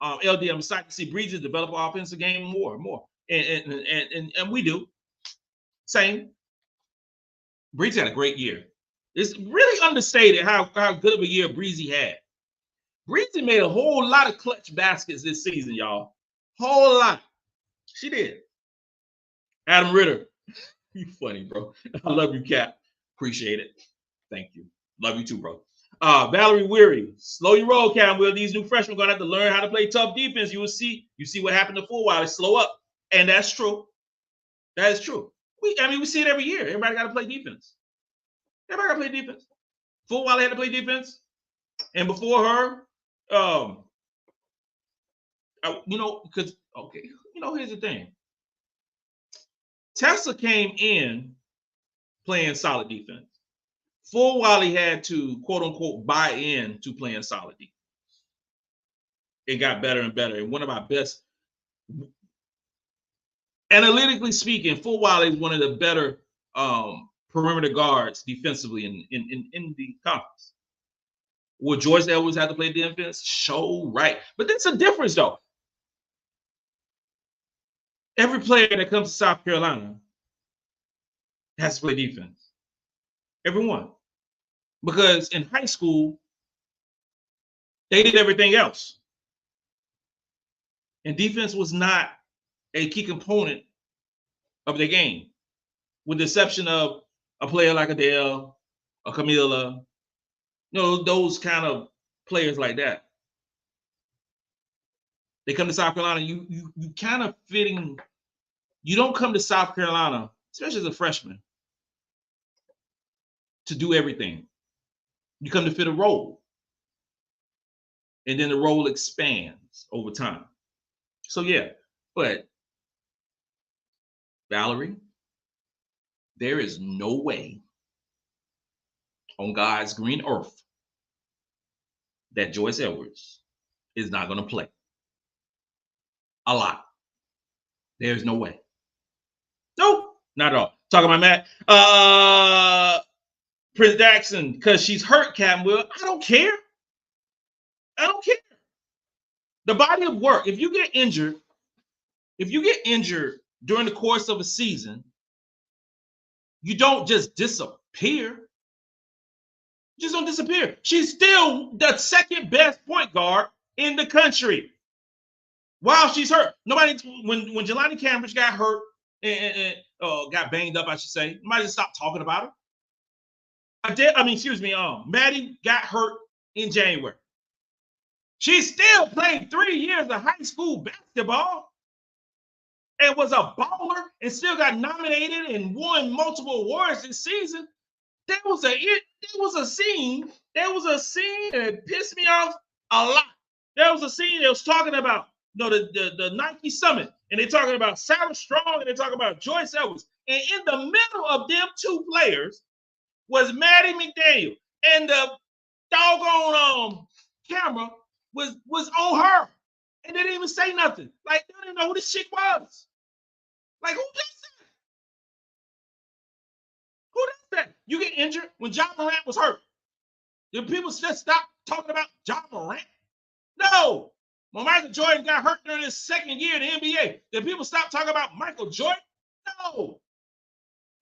LD, I'm excited to see Breezy develop our offensive game more and more. And we do. Same. Breezy had a great year. It's really understated how good of a year Breezy had. Breezy made a whole lot of clutch baskets this season, y'all. Whole lot. She did. Adam Ritter. You funny, bro. I love you, Cap. Appreciate it. Thank you. Love you too, bro. Valerie Weary. Slow your roll, Cam. Will these new freshmen are going to have to learn how to play tough defense? You will see. You see what happened to Fulwiley. Slow up. And that's true. That is true. We see it every year. Everybody got to play defense. Everybody got to play defense. Fulwiley had to play defense. And before her, here's the thing. Tessa came in playing solid defense. Fulwiley had to, quote unquote, buy in to playing solid defense. It got better and better. And one of our best, analytically speaking, Fulwiley is one of the better perimeter guards defensively in the conference. Will Joyce Edwards have to play defense? Show right. But that's a difference, though. Every player that comes to South Carolina has to play defense. Everyone. Because in high school, they did everything else. And defense was not a key component of their game, with the exception of a player like Adele, or Camila, those kind of players like that. They come to South Carolina, you kind of fitting. You don't come to South Carolina, especially as a freshman, to do everything. You come to fit a role. And then the role expands over time. So yeah, but Valerie, there is no way on God's green earth that Joyce Edwards is not going to play a lot. There's no way. Nope, not at all. Talking about Matt. Prince Jackson, because she's hurt, Captain Will. I don't care. The body of work, if you get injured during the course of a season, you don't just disappear. You just don't disappear. She's still the second best point guard in the country while she's hurt. Nobody, when Jelani Cambridge got hurt and got banged up, I should say, nobody just stopped talking about her. Maddie got hurt in January. She still played 3 years of high school basketball and was a baller and still got nominated and won multiple awards this season. There was a scene that pissed me off a lot. There was a scene that was talking about the Nike Summit, and they're talking about Sarah Strong, and they're talking about Joyce Edwards. And in the middle of them two players was Maddie McDaniel, and the doggone camera was on her, and they didn't even say nothing. Like, they didn't know who this chick was. Like, who does that? Who does that? You get injured when John Morant was hurt. Did people just stop talking about John Morant? No. When Michael Jordan got hurt during his second year in the NBA, did people stop talking about Michael Jordan? No.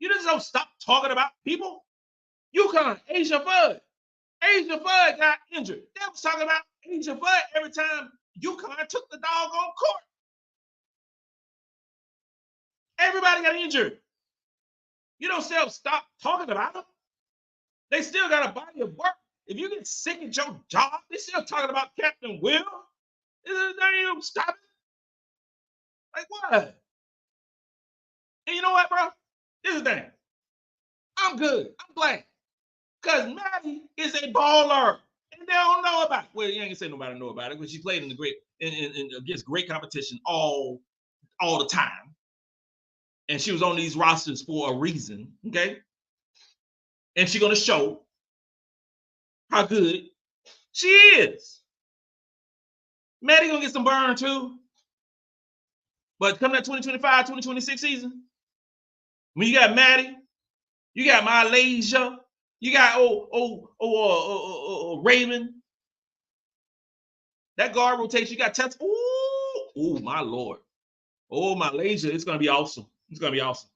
You just don't stop talking about people. UConn, Asia Fudd. Asia Fudd got injured. They was talking about Asia Fudd every time UConn took the doggone court. Everybody got injured. You don't stop talking about them. They still got a body of work. If you get sick at your job, they still talking about Captain Will. They ain't stop it. Like what? And you know what, bro? This is the thing. I'm good. I'm glad. Because Maddie is a baller. And they don't know about it. Well, you ain't gonna say nobody know about it, because she played in the great in against great competition all the time. And she was on these rosters for a reason. Okay. And she's gonna show how good she is. Maddie gonna get some burn too. But coming that 2025, 2026 season, when you got Maddie, you got MiLaysia, you got Raymond. That guard rotation, you got Tessa. Oh my Lord. Oh, MiLaysia, it's gonna be awesome. It's gonna be awesome.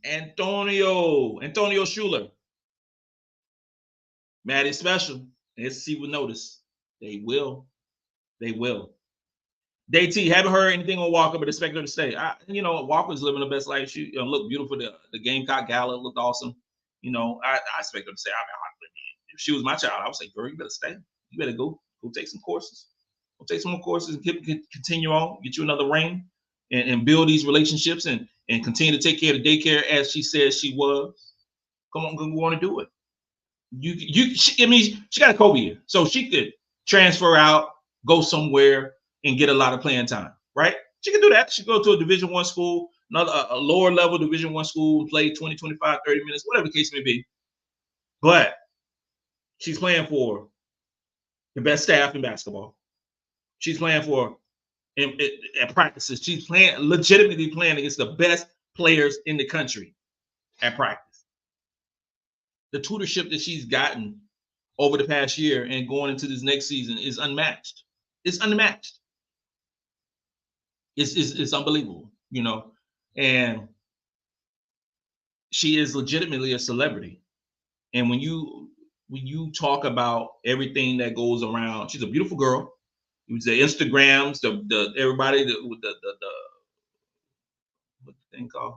Antonio Schuler. Maddie's special. SC will notice. They will. DT, haven't heard anything on Walker, but expect her to stay. Walker's living the best life. She looked beautiful. The Gamecock Gala looked awesome. I expect her to stay. If she was my child, I would say, girl, you better stay. You better go take some courses. Go take some more courses and continue on, get you another ring, and build these relationships and continue to take care of the daycare as she said she was. Come on, go on and do it. She got a Kobe year, so she could transfer out, go somewhere, and get a lot of playing time, right? She can do that. She go to a Division I school, a lower level Division I school, and play 20, 25, 30 minutes, whatever the case may be. But she's playing for the best staff in basketball. She's playing for at practices. She's legitimately playing against the best players in the country at practice. The tutorship that she's gotten over the past year and going into this next season is unmatched. It's unmatched. It's unbelievable, and she is legitimately a celebrity. And when you talk about everything that goes around, she's a beautiful girl. The Instagrams, the everybody, with the what the thing called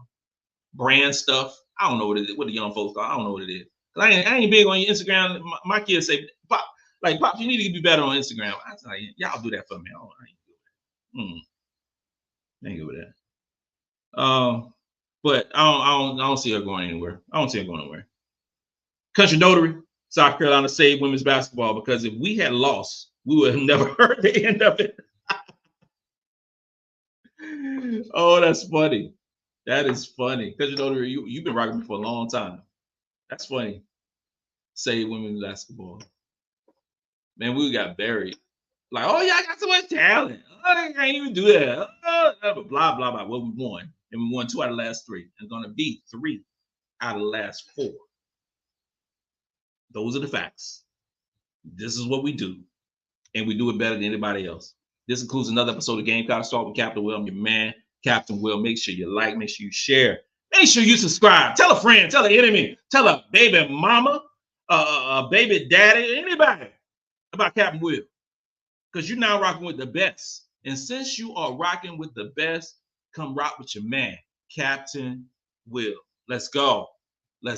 brand stuff. I don't know what it is. What the young folks call. I don't know what it is. I ain't big on your Instagram. My kids say, Pop, you need to be better on Instagram. I was like, y'all do that for me. I ain't good with that. But I don't see her going anywhere. Country Notary, South Carolina saved women's basketball, because if we had lost, we would have never heard the end of it. Oh, that's funny. That is funny. Country Notary, you've been rocking me for a long time. That's funny. Save women's basketball. Man, we got buried. Like, oh yeah, I got so much talent. I can't even do that. Blah, blah, blah. Well, we won. And we won 2 out of the last 3. And going to be 3 out of the last 4. Those are the facts. This is what we do. And we do it better than anybody else. This includes another episode of Gamecocks Talk with Captain Will. I'm your man, Captain Will. Make sure you like, make sure you share. Make sure you subscribe. Tell a friend, tell an enemy, tell a baby mama, a baby daddy, anybody about Captain Will. Because you're now rocking with the best. And since you are rocking with the best, come rock with your man, Captain Will. Let's go. Let's